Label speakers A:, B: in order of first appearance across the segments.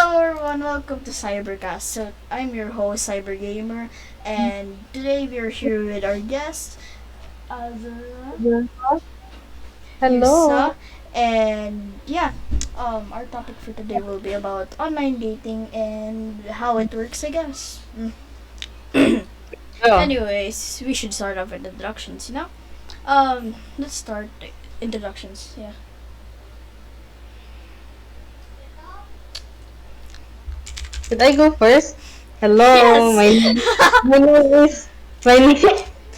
A: Hello everyone, welcome to CyberCast. So I'm your host, CyberGamer, and today we're here with our guest, Azura,
B: Yeah. Hello.
A: Yusa, and our topic for today will be about online dating and how it works, I guess.
B: Yeah.
A: Anyways, we should start off with introductions. Let's start the introductions. Yeah.
B: Should I go first? Hello.
A: Yes.
B: My name is my name.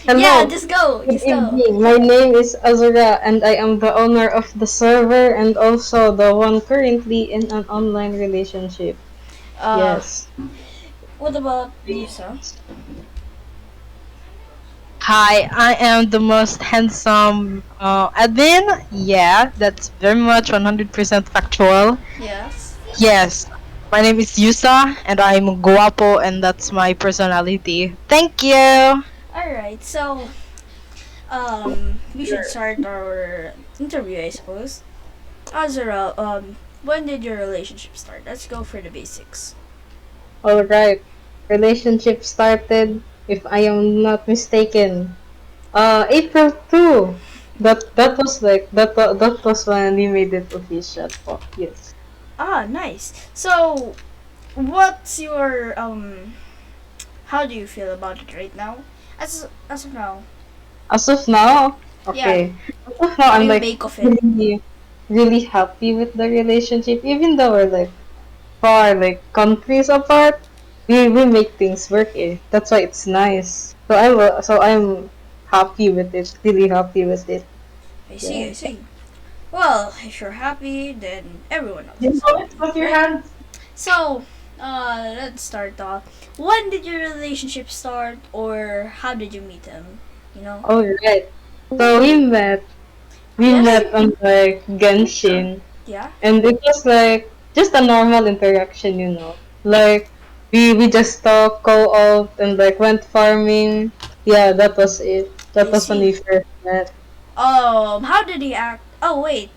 A: Yeah,
B: Hello.
A: just go.
B: Good
A: Just go.
B: evening. My name is Azura, and I am the owner of the server and also the one currently in an online relationship.
A: Uh,
B: Yes.
A: what about you, sir?
C: Hi, I am the most handsome admin. Yeah, that's very much 100% factual.
A: Yes.
C: Yes, my name is Yusa and I'm guapo and that's my personality. Thank you.
A: Alright, so we should start our interview, I suppose. Azura, when did your relationship start? Let's go for the basics.
B: All right. Relationship started, if I am not mistaken, April 2. That was that was when we made it official. Oh, yes.
A: Ah, nice. So, what's your how do you feel about it right now? As of now,
B: As of now,
A: yeah.
B: okay. As of now,
A: What do
B: I'm
A: you
B: like
A: make of it?
B: really, really happy with the relationship. Even though we're like far, like countries apart, we make things work. Eh. That's why it's nice. So I'm happy with it. Really happy with it.
A: I see,
B: Yeah.
A: I see. Well, if you're happy, then everyone else
B: You
A: is
B: know it,
A: happy,
B: put your
A: right?
B: hands.
A: So, let's start off. When did your relationship start, or how did you meet him? You know?
B: All right. So we
A: Yes?
B: met on like Genshin,
A: Yeah?
B: and it was like just a normal interaction, you know. Like we just talked, go out, and like went farming. Yeah, that was it. That
A: I
B: was when we
A: see.
B: first met.
A: How did he act? Oh, wait,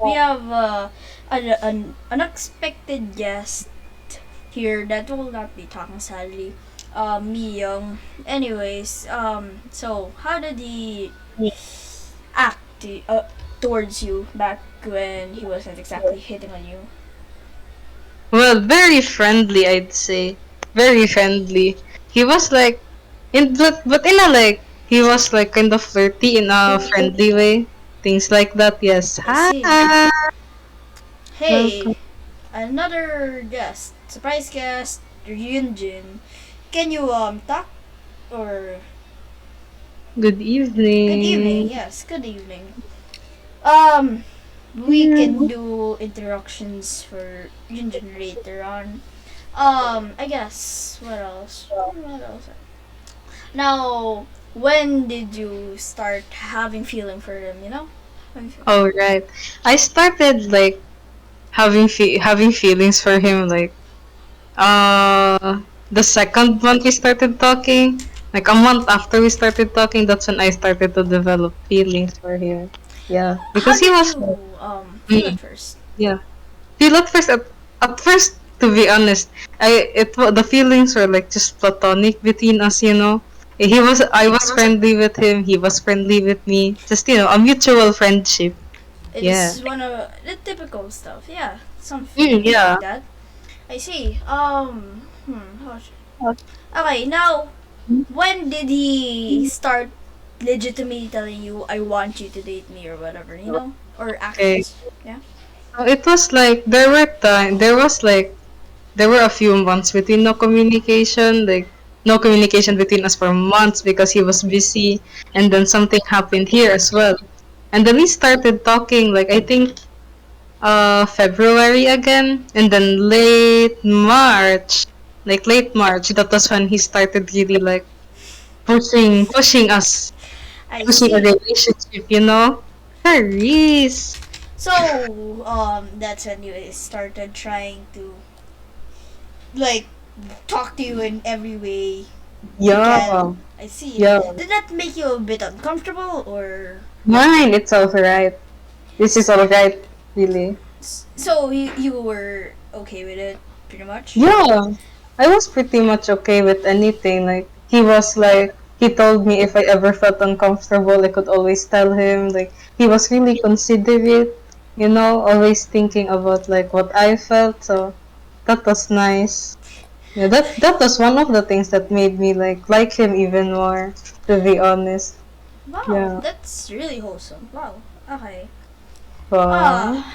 A: we have, an unexpected guest here that will not be talking sadly. Miyoung. Anyways, so, how did he act towards you back when he wasn't exactly hitting on you?
B: Well, very friendly, I'd say. Very friendly. He was like but in a like he was like kind of flirty in a friendly way. Things like that. Yes.
A: I see.
B: Hi.
A: Hey,
B: Welcome.
A: another guest, surprise guest, Ryujin. Can you talk or
B: Good
A: good evening?
B: evening.
A: Yes, good evening. Um, we can do interactions for Ryujin later on. I guess what else? What else? Now, when did you start having feeling for him? You know?
B: All right. I started like having feelings for him like the second month we started talking. Like a month after we started talking, that's when I started to develop feelings for him. Yeah,
A: How
B: because he
A: did
B: was
A: you feel
B: mm,
A: at first?
B: yeah. Feel at first to be honest, the feelings were like just platonic between us, you know. I was friendly with him, he was friendly with me. Just a mutual friendship.
A: It
B: Yeah.
A: is one of the typical stuff. Yeah, something
B: Yeah.
A: like that. I see. Okay, now, when did he start legitimately telling you, I want you to date me or whatever, you know? Or
B: Okay.
A: actions? Yeah?
B: It was like there were a few months between no communication, like no communication between us for months because he was busy, and then something happened here as well. And then we started talking like I think February again, and then late March, that was when he started really like pushing us,
A: I
B: pushing a
A: see.
B: relationship, you know? Paris.
A: So, that's when you started trying to, like, talk to you in every way he can.
B: Yeah,
A: I see.
B: yeah.
A: Did that make you a bit uncomfortable or.
B: Mine, it's alright. This is alright, really.
A: So, you were okay with it? pretty much.
B: Yeah, I was pretty much okay with anything. Like he told me if I ever felt uncomfortable, I could always tell him. Like he was really considerate, always thinking about like what I felt. So that was nice. Yeah, that was one of the things that made me like him even more. To be honest.
A: Wow,
B: Yeah.
A: that's really wholesome. Wow. Okay.
B: Wow.
A: Ah,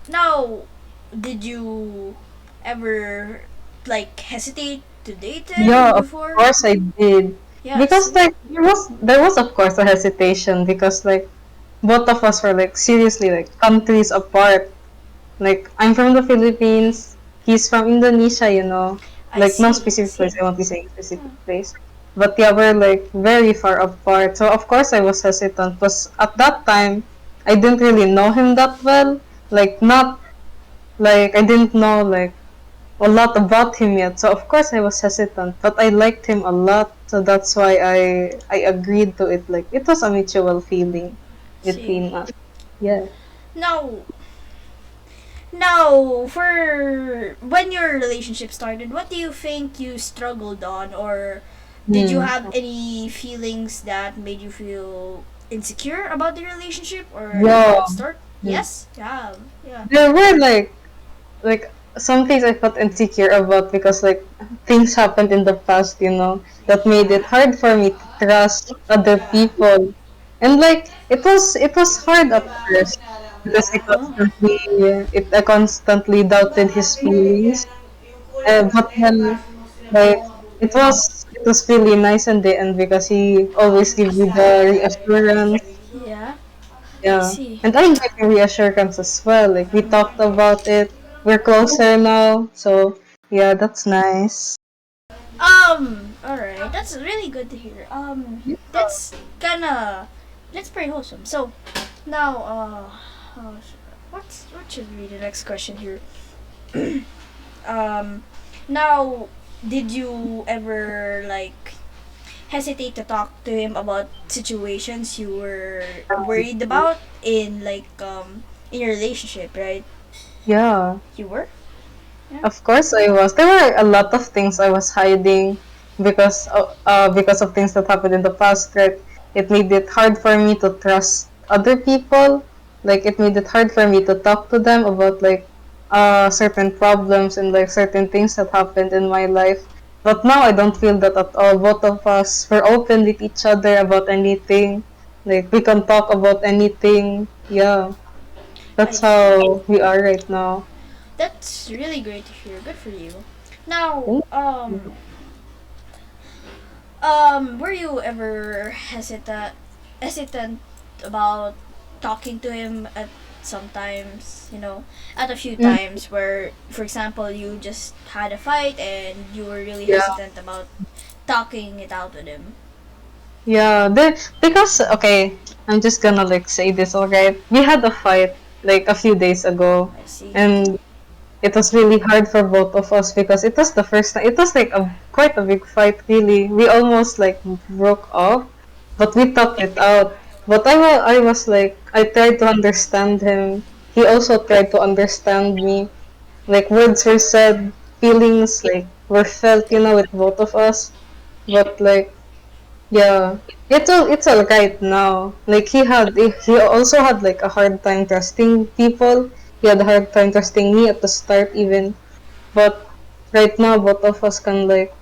A: now, did you ever like hesitate to date
B: Yeah,
A: him
B: of
A: before?
B: course I did.
A: Yes.
B: Because like there was of course a hesitation because like both of us were like seriously like countries apart. Like I'm from the Philippines, he's from Indonesia.
A: I
B: Like no
A: see.
B: specific place, I won't be saying specific place. But yeah, we're like very far apart. So of course I was hesitant because at that time I didn't really know him that well. Like not like I didn't know like a lot about him yet. So of course I was hesitant, but I liked him a lot. So that's why I agreed to it. Like it was a mutual feeling
A: See.
B: between us. Yeah.
A: Now, for when your relationship started, what do you think you struggled on, or did you
B: Hmm.
A: have any feelings that made you feel insecure about the relationship or
B: Yeah.
A: at start? Yes. Yeah. Yeah.
B: There were like some things I felt insecure about because like things happened in the past, that made it hard for me to trust other people. And like it was hard at first because
A: Oh,
B: I constantly doubted his feelings. But then like it was really nice in the end because he always gives me the reassurance.
A: yeah. I
B: Yeah.
A: see.
B: And I gave him reassurance as well. Like we talked about it. We're closer now. So yeah, that's nice.
A: All right. That's really good to hear. That's kinda, that's pretty wholesome. So, now, what should be the next question here? um, now, did you ever like hesitate to talk to him about situations you were worried about in in your relationship, right?
B: Yeah.
A: You were? Yeah.
B: Of course I was. There were a lot of things I was hiding because of things that happened in the past, right? It made it hard for me to trust other people. Like it made it hard for me to talk to them about like certain problems and like certain things that happened in my life. But now I don't feel that at all. Both of us were open with each other about anything. Like we can talk about anything. Yeah.
A: I
B: That's
A: see.
B: how we are right now.
A: That's really great to hear. Good for you. Now,
B: Thank
A: were you ever hesitant about talking to him at sometimes, at a few
B: you.
A: times where, for example, you just had a fight and you were really
B: Yeah,
A: hesitant about talking it out with him?
B: yeah. Because okay, I'm just gonna like say this, alright? We had a fight like a few days ago,
A: I see.
B: and it was really hard for both of us because it was the first time. It was like a quite a big fight, really. We almost like broke up, but we talked it out. But I was like I tried to understand him. He also tried to understand me. Like words were said, feelings like were felt, with both of us. But like yeah, it's all right now. Like he also had like a hard time trusting people. He had a hard time trusting me at the start even. But right now, both of us can like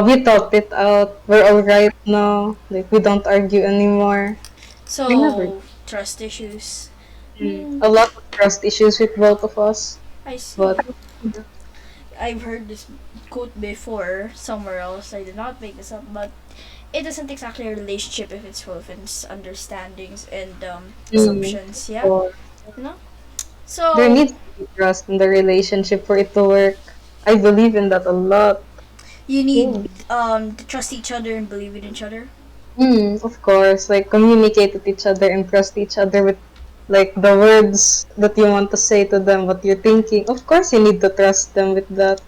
B: we talked it out. We're all right now. Like we don't argue anymore. We never
A: So, trust issues.
B: a lot of trust issues with both of us.
A: I
B: But
A: see. I've heard this quote before somewhere else. I did not make this up, but it isn't exactly a relationship if it's full of understandings and
B: mm,
A: assumptions. Yeah,
B: or
A: you know.
B: there
A: So
B: needs to be trust in the relationship for it to work. I believe in that a lot.
A: you
B: Yeah.
A: need to trust each other and believe in each other.
B: Of course, like communicate with each other and trust each other with like the words that you want to say to them, what you're thinking. Of course, you need to trust them with that.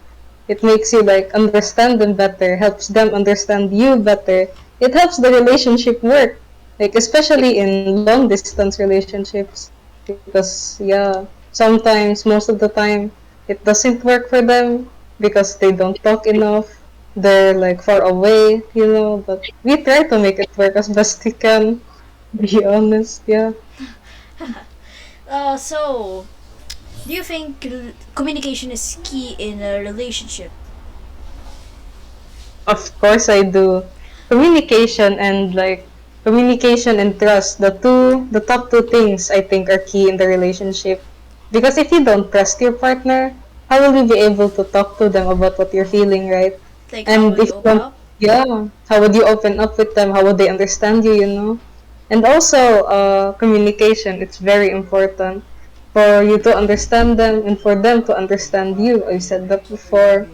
B: It makes you like understand them better, helps them understand you better. It helps the relationship work, like especially in long distance relationships. Because yeah, sometimes most of the time it doesn't work for them because they don't talk enough. They're like far away, but we try to make it work as best we can. Be honest, yeah.
A: So, do you think communication is key in a relationship?
B: Of course I do. Communication and communication and trust, the top two things I think are key in the relationship. Because if you don't trust your partner, how will you be able to talk to them about what you're feeling, right?
A: Like, how
B: And
A: will
B: if
A: you
B: you
A: open
B: don't,
A: up?
B: yeah, how would you open up with them? How would they understand you? And also, communication, it's very important for you to understand them and for them to understand you. I said that before,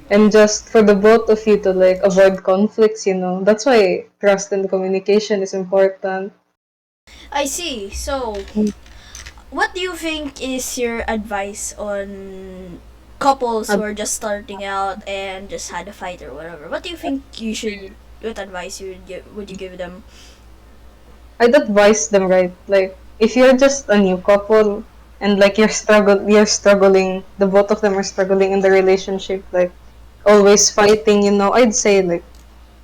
B: and just for the both of you to avoid conflicts. That's why trust and communication is important.
A: I see. So, what do you think is your advice on couples who
B: I'd,
A: are just starting out and just had a fight or whatever? What do you think you should? What advice would you give them?
B: I'd advise them, right? Like, if you're just a new couple and you're struggling, the both of them are struggling in the relationship, like always fighting. I'd say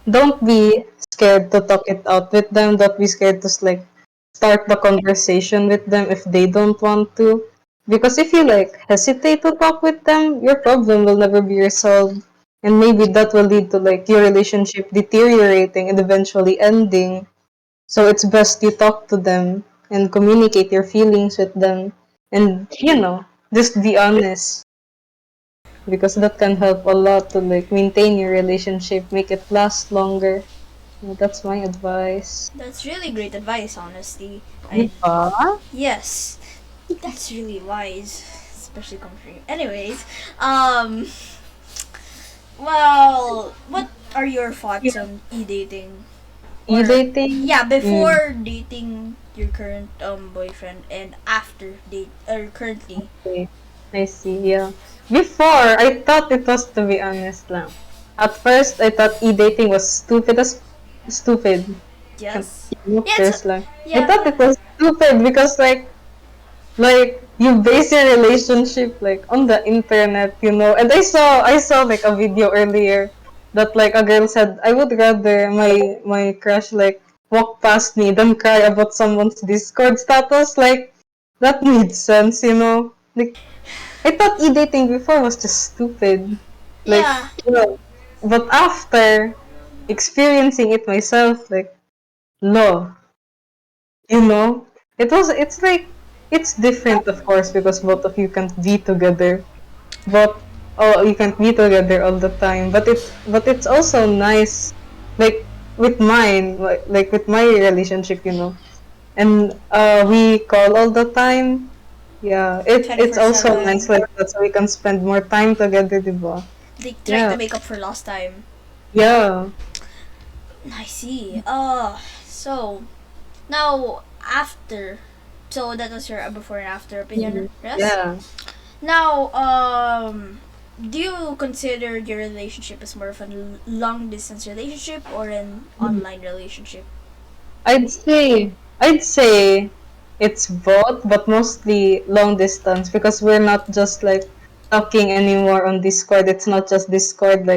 B: don't be scared to talk it out with them. Don't be scared to start the conversation with them if they don't want to. Because if you hesitate to talk with them, your problem will never be resolved. And maybe that will lead to your relationship deteriorating and eventually ending. So it's best you talk to them and communicate your feelings with them. And just be honest because that can help a lot to maintain your relationship, make it last longer. That's my advice.
A: That's really great advice, honestly. I
B: Diba?
A: Yes, that's really wise, especially coming from you. Anyways, um, well, what are your thoughts
B: Yeah.
A: on e-dating? Or
B: E-dating?
A: yeah,
B: Mm,
A: before dating your current boyfriend and after date or currently.
B: okay. I see, yeah. Before, I thought it was, to be honest lang. At first, I thought e-dating was stupid as stupid. Can't
A: Yes. Yeah, it's
B: curse lang. I
A: yeah.
B: thought it was stupid because you base your relationship on the internet. And I saw a video earlier that a girl said, I would rather my crush walk past me than cry about someone's Discord status. That made sense. I thought e-dating before was just stupid. like
A: Yeah.
B: you know but after experiencing it myself, no, you know it's different, of course, because both of you can't be together, but you can't be together all the time, but it's also nice, with mine, with my relationship. And we call all the time. Yeah, it's also nice
A: 24/7.
B: like that, so we can spend more time together, diba?
A: They try
B: Yeah,
A: to make up for lost time.
B: yeah.
A: I see. So now after, so that was your before and after opinion,
B: Mhm.
A: yes?
B: Yeah.
A: Now, do you consider your relationship as more of a long distance relationship or an online relationship?
B: I'd say it's both, but mostly long distance because we're not just talking anymore on Discord. It's not just Discord.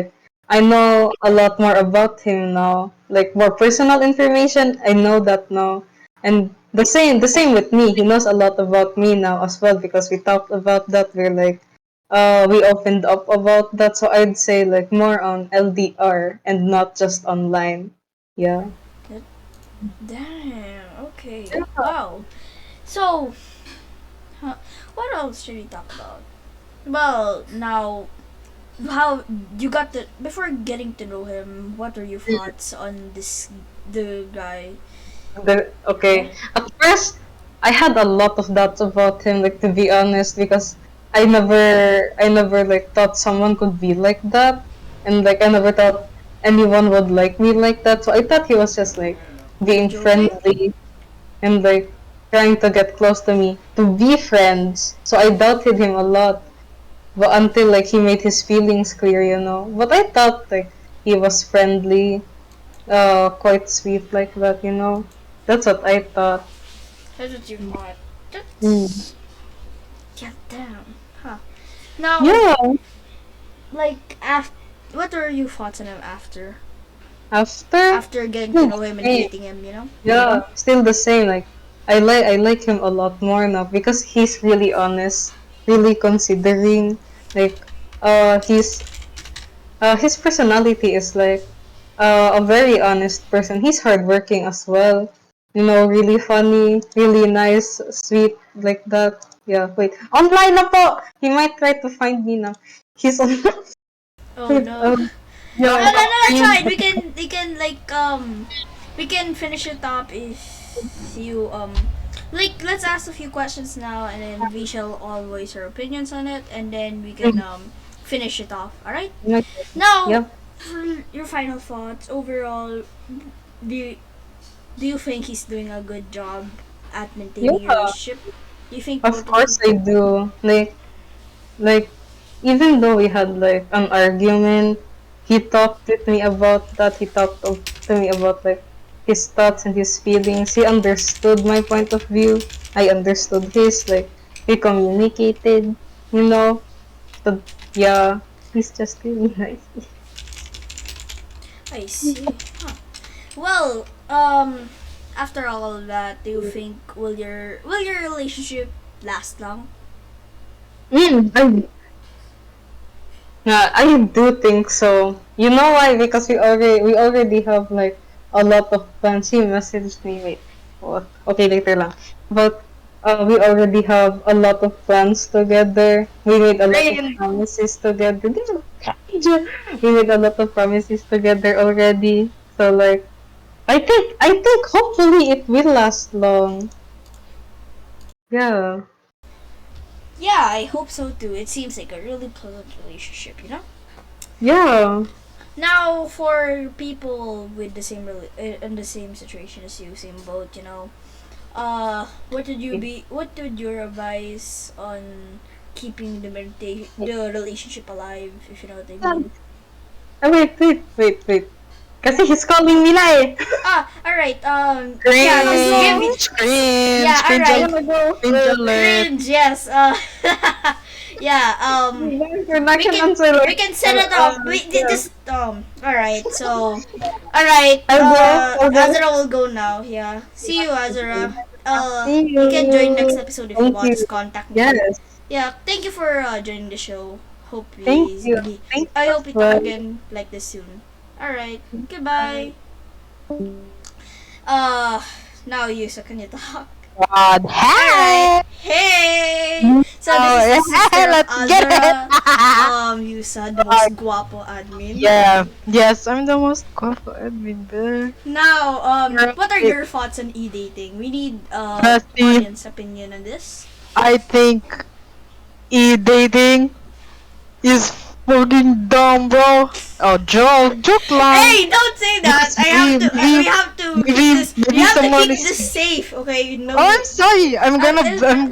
B: I know a lot more about him now. More personal information, I know that now. And the same with me. He knows a lot about me now as well because we talked about that. We opened up about that. So I'd say more on LDR and not just online. Yeah.
A: That, damn. Okay. Wow. So, huh, what else should we talk about? Well, now, how you got the before getting to know him? What are your thoughts on the guy?
B: Okay. At first, I had a lot of doubts about him, to be honest, because I never thought someone could be like that, and I never thought anyone would like me like that. So I thought he was just
A: Like
B: being
A: joking?
B: friendly and trying to get close to me to be friends. So I doubted him a lot, but until he made his feelings clear. But I thought he was friendly, quite sweet like that. That's what I thought.
A: That's what you thought.
B: Mm.
A: That's yeah, damn. Huh. Now,
B: Yeah.
A: like, what are your thoughts on him
B: After,
A: after getting to
B: still
A: know
B: the
A: him and
B: same.
A: dating him? You know?
B: Yeah, still the same. Like I like him a lot more now because he's really honest, really considering. Like his personality is like a very honest person. He's hardworking as well. You know, really funny, really nice, sweet, like that. Yeah, wait. Online na po! He might try to find me now. He's on.
A: Oh
B: Wait,
A: no.
C: Yo,
A: No, no, no, that's
C: Green.
A: fine. We can like we can finish it up if you like let's ask a few questions now and then we shall all voice our opinions on it and then we can finish it off. All right. Now,
B: Yep.
A: for your final thoughts overall, do you, do you think he's doing a good job at maintaining your
B: Yeah,
A: relationship? Do you think
B: of
A: both of you?
B: course I do. Like even though we had like an argument, he talked with me about that. He talked to me about like his thoughts and his feelings. He understood my point of view. I understood his. Like we communicated. You know. So yeah, he's just really nice.
A: I see. Huh. Well, after all of that, do you think will your relationship last long?
B: I Yeah, I do think so. You know why? Because we already have like a lot of plans. He messaged me. Wait, what? Okay, later lang. But we already have a lot of plans together. We made a lot of
C: Green.
B: promises together. We made a lot of promises together already. So like, I think hopefully it will last long. Yeah.
A: Yeah, I hope so too. It seems like a really pleasant relationship, you know.
B: Yeah.
A: Now, for people with the in the same situation as you, same boat, you know, what would your advice on keeping the relationship alive, if you know what I mean?
B: Wait. Kasi he's calling me na eh.
A: Ah, all right. Yeah, just give me.
C: Cringe.
A: Yeah,
C: Cringe.
A: all
C: Cringe.
B: I
A: right.
B: wanna go.
C: Cringe alert.
A: Cringe. Yes. Yeah.
B: You're not
A: We
B: gonna
A: can
B: answer
A: we
B: like,
A: can set it up.
B: yeah.
A: Just All right. So, all right.
B: I'll go.
A: Azura will go now. Yeah. See you, Azura.
B: See
A: You can join next
B: you.
A: episode if you
B: Thank
A: want.
B: you.
A: Just contact me.
B: Yes.
A: Yeah. Thank you for joining the show. Hope
B: Thank you. Thank
A: I
B: you
A: hope
B: as
A: we talk
B: well.
A: again like this soon. All right. Goodbye. Uh, now Yusa, can you talk?
C: God.
A: Alright.
C: Hey.
A: Hey! So this is
C: Oh,
A: the sister of
C: let's get it.
A: Azura. Yusa, the most guapo admin.
C: Yeah. Yes, I'm the most guapo admin there.
A: Now, what are
C: Right.
A: your thoughts on e-dating? We need
C: Firstly,
A: audience opinion on this.
C: I think e-dating is fucking dumb, bro. Oh, joke lang.
A: Hey, don't say that.
C: Because
A: I have to. We have to keep this. We
C: maybe
A: have to
C: someone
A: keep
C: is.
A: this safe. Okay, no.
C: Oh, I'm sorry.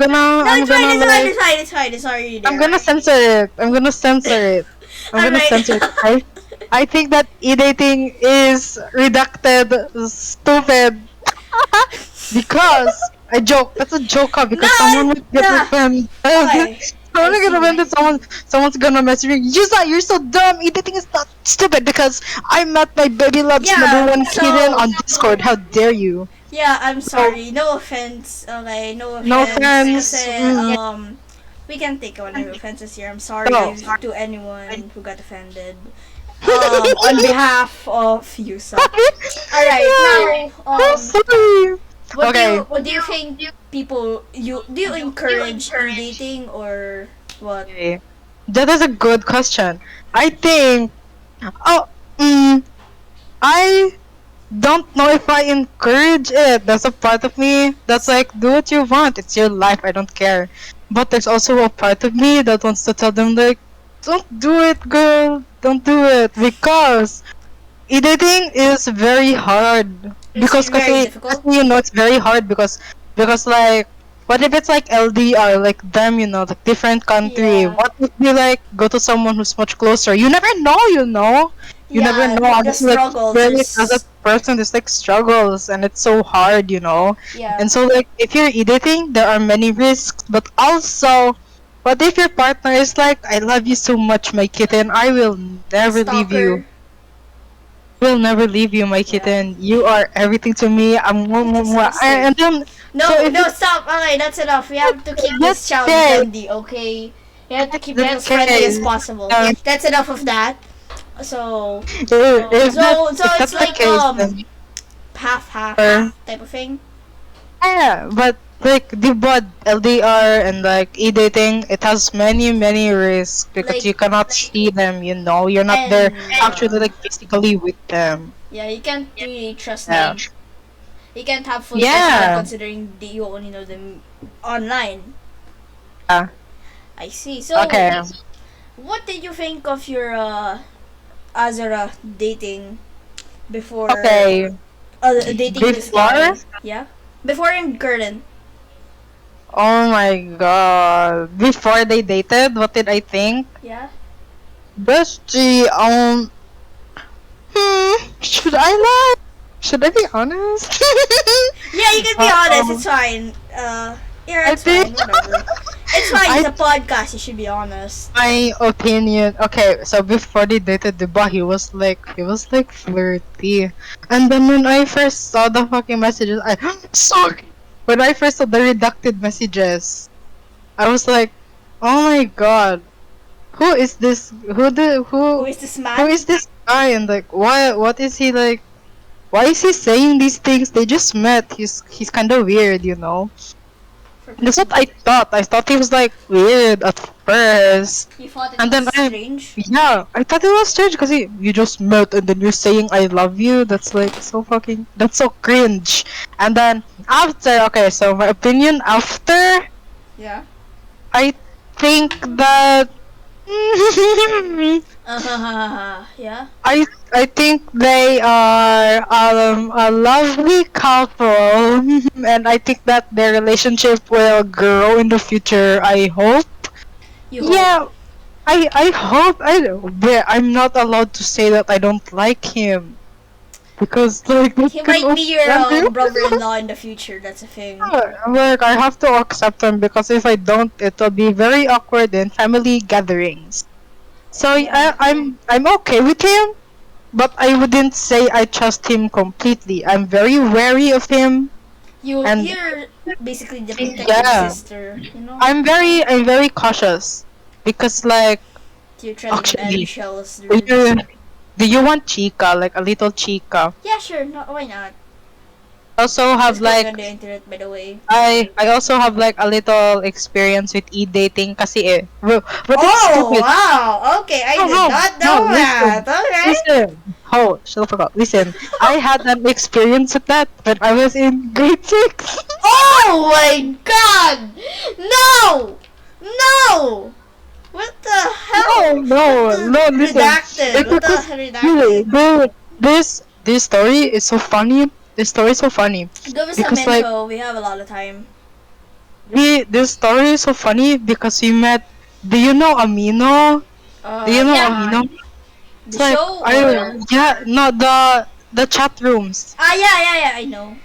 A: No,
C: I'm
A: it's fine.
C: gonna
A: It's fine.
C: like,
A: It's fine. It's fine. It's already
C: I'm
A: there.
C: gonna censor it. I'm gonna censor it. I'm
A: All
C: gonna
A: right.
C: censor it. I think that e-dating is redacted stupid because I joke. That's a joke, because
A: No,
C: someone would get
A: no.
C: offended.
A: Okay.
C: Someone
A: I
C: will get
A: see why.
C: offended. Someone's gonna message me. Yusa, you're so dumb. E-dating is not stupid because I met my baby love's number
A: Yeah.
C: one kitten
A: So
C: on Discord. How dare you?
A: yeah, I'm
C: So
A: sorry. No offense. Okay, no
C: no
A: offense.
C: offense.
A: Kasi, we can take one of your offenses here. I'm sorry
C: No.
A: to anyone who got offended. On behalf of Yusa. Alright, now,
C: I'm sorry. Okay.
A: what do you think people, do you encourage dating or what?
C: Okay. That is a good question. I think. Oh, I don't know if I encourage it. That's a part of me that's like, do what you want. It's your life. I don't care. But there's also a part of me that wants to tell them like, don't do it, girl. Don't do it because editing is very hard.
A: It's
C: Because
A: very
C: kasi
A: difficult.
C: it's very hard because like what if it's like LDR, like them, like different country.
A: Yeah.
C: What if you like go to someone who's much closer? You never know, you know. You never
A: Yeah,
C: know.
A: the
C: Honestly, like
A: struggles
C: really as a
A: is,
C: person, there's like struggles and it's so hard.
A: yeah.
C: And so like if you're editing, there are many risks, but also What if your partner is like, I love you so much, my kitten. I will never leave you.
A: Stalker.
C: Will never leave you, my
A: Yeah.
C: kitten. You are everything to me. I'm
A: That's disgusting.
C: and then so
A: No,
C: if
A: no, stop. Okay, that's enough. We have to keep
C: that's
A: this child
C: okay,
A: friendly, okay? We have to keep it
C: that's
A: as friendly
C: okay.
A: as possible.
C: Um,
A: That's enough of that. So, so
C: if
A: it's
C: that's the
A: like
C: case, then
A: half half
C: or
A: type of thing.
C: yeah, but like the bud LDR and like e-dating, it has many risks because
A: Like
C: you cannot see them. You know, you're not there
A: and
C: actually like physically with them.
A: yeah, you can't really trust
C: Yeah,
A: them. You can't have full trust in them
C: yeah,
A: considering that you only know them online.
C: yeah.
A: I see. So,
C: Okay,
A: what did you think of your Azura dating before
C: okay.
A: dating this
C: Before,
A: guy? Yeah, before in Curtin.
C: oh my god, before they dated, what did I think?
A: Yeah.
C: Bestie, should I lie? Should I be honest?
A: Yeah, you can be honest.
C: um,
A: It's fine. Yeah,
C: I
A: it's fine.
C: think
A: Whatever. It's fine. It's
C: I
A: a podcast. You should be honest.
C: my opinion. Okay, so before they dated Diba, he was like flirty, and then when I first saw the fucking messages, I sorry. When I first saw the redacted messages, I was like, oh my god, who is this?
A: Who is this
C: who
A: man?
C: is this guy? And like, why? What is he like? Why is he saying these things? They just met. He's kind of weird, you know.
A: For
C: That's what I thought. I thought he was like weird at first,
A: you thought it
C: and
A: was
C: then
A: strange.
C: I thought it was strange because you just met and then you're saying I love you. That's like so fucking that's so cringe. And then after, okay, so my opinion after,
A: Yeah.
C: I think that
A: Yeah.
C: I think they are a lovely couple, and I think that their relationship will grow in the future. I hope.
A: You hope.
C: Yeah, I hope. But I'm not allowed to say that I don't like him because like that
A: He
C: could
A: might be your
C: offend you.
A: brother-in-law in the future. That's a thing.
C: Like I have to accept him because if I don't, it will be very awkward in family gatherings. So
A: Yeah.
C: I'm okay with him, but I wouldn't say I trust him completely. I'm very wary of him, and
A: You're basically the protective
C: yeah,
A: sister. You know.
C: I'm very cautious because like
A: You're treading on
C: actually,
A: eggshells.
C: do you, do you want chica like a little chica?
A: Yeah, sure. No, why not?
C: I also have
A: Just going
C: like
A: on the internet, by the way.
C: I also have like a little experience with e-dating kasi eh. But it's
A: Oh
C: stupid.
A: wow! Okay, I
C: No,
A: did
C: no,
A: not
C: no,
A: know that.
C: listen.
A: Okay.
C: Listen. Oh, shut the fuck up. Listen. I had an experience with that when I was in grade 6.
A: Oh my god! No! No! What the hell?
C: No, listen.
A: Redacted. What the
C: Because
A: hell
C: really,
A: redacted?
C: this story is so funny. This story is so funny
A: Give us some
C: because like
A: info. We have a lot of time.
C: this story is so funny because we met. Do you know Amino? Do you know
A: Yeah.
C: Amino?
A: The
C: It's like
A: show or
C: no, the chat rooms.
A: yeah. I know.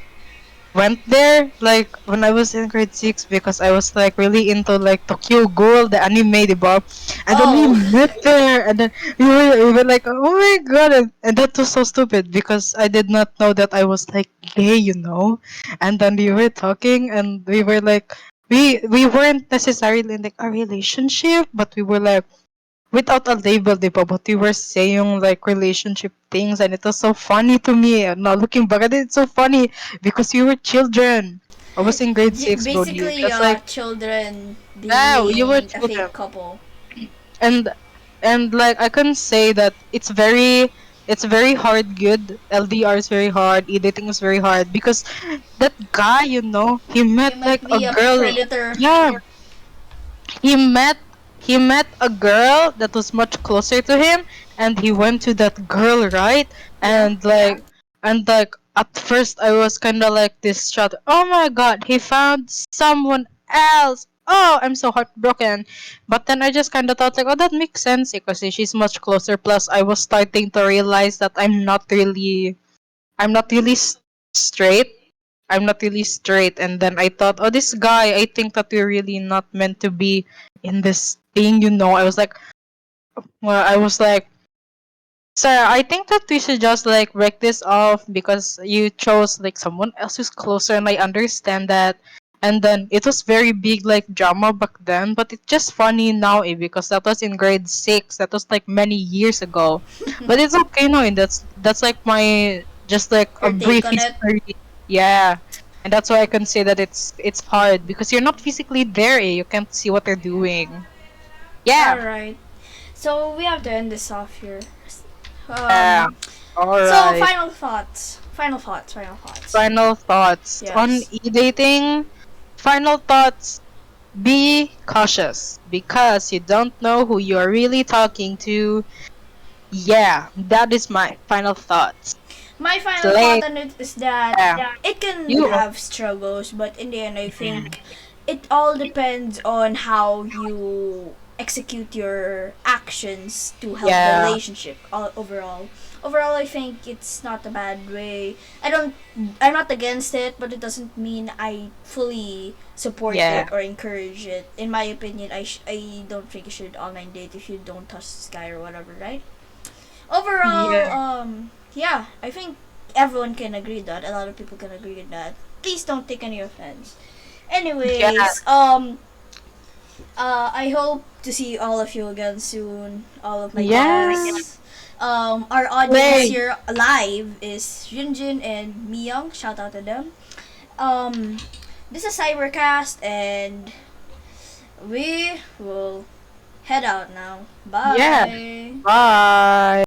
C: Went there like when I was in grade 6 because I was like really into like Tokyo Ghoul, the anime, diba? And then we
A: Oh.
C: met there, and then we were like, oh my god, and that was so stupid because I did not know that I was like gay, you know. And then we were talking, and we were like, we weren't necessarily in like a relationship, but we were like without a label, di ba? But we were saying like relationship things, and it was so funny to me. Now looking back at it, it's so funny because we were children. I was in grade 6, Brody.
A: Basically,
C: That's like,
A: children
C: yeah, you were
A: being a
C: children.
A: fake couple.
C: And like I can say that it's very hard. Good LDR is very hard. Editing is very hard because that guy, you know, he
A: He
C: met
A: might
C: like a
A: be a
C: girl.
A: predator.
C: Yeah, he met a girl that was much closer to him, and he went to that girl, right?
A: Yeah.
C: And like at first I was kind of like this shot, oh my god, he found someone else, oh, I'm so heartbroken. But then I just kind of thought like, oh, that makes sense because she's much closer. Plus I was starting to realize that I'm not really straight. I'm not really straight. And then I thought, oh, this guy, I think that we're really not meant to be in this thing, I was like, well, I was like, sir, I think that we should just like break this off because you chose like someone else who's closer, and I understand that. And then it was very big like drama back then, but it's just funny now, because that was in grade 6. That was like many years ago. But it's okay now, and that's like my just like a
A: Your take
C: brief
A: on it?
C: history. Yeah. And that's why I can say that it's hard because you're not physically there, You can't see what they're doing. Yeah.
A: Alright. So we have to end this off here.
C: Yeah. All
A: So
C: right.
A: final thoughts. Final thoughts. Final thoughts.
C: Final thoughts on
A: Yes.
C: e-dating. Final thoughts: be cautious because you don't know who you're really talking to. Yeah, that is my final thoughts.
A: My final
C: Slay.
A: thought on it is that
C: Yeah.
A: it can
C: You.
A: have struggles, but in the end, I think it all depends on how you execute your actions to help the
C: Yeah.
A: relationship overall. Overall, I think it's not a bad way. I'm not against it, but it doesn't mean I fully support
C: Yeah.
A: it or encourage it. In my opinion, I don't think you should online date if you don't trust this guy or whatever, right? Overall,
C: Yeah.
A: yeah, I think everyone can agree that. A lot of people can agree with that. Please don't take any offense.
C: Yeah.
A: Anyways, I hope to see all of you again soon. All of my
C: Yeah.
A: guests. Our audience
C: Slay.
A: here live is Junjin and Miyoung. Shout out to them. Um, this is CyberCast, and we will head out now.
C: Yeah.
A: Bye.
C: Bye.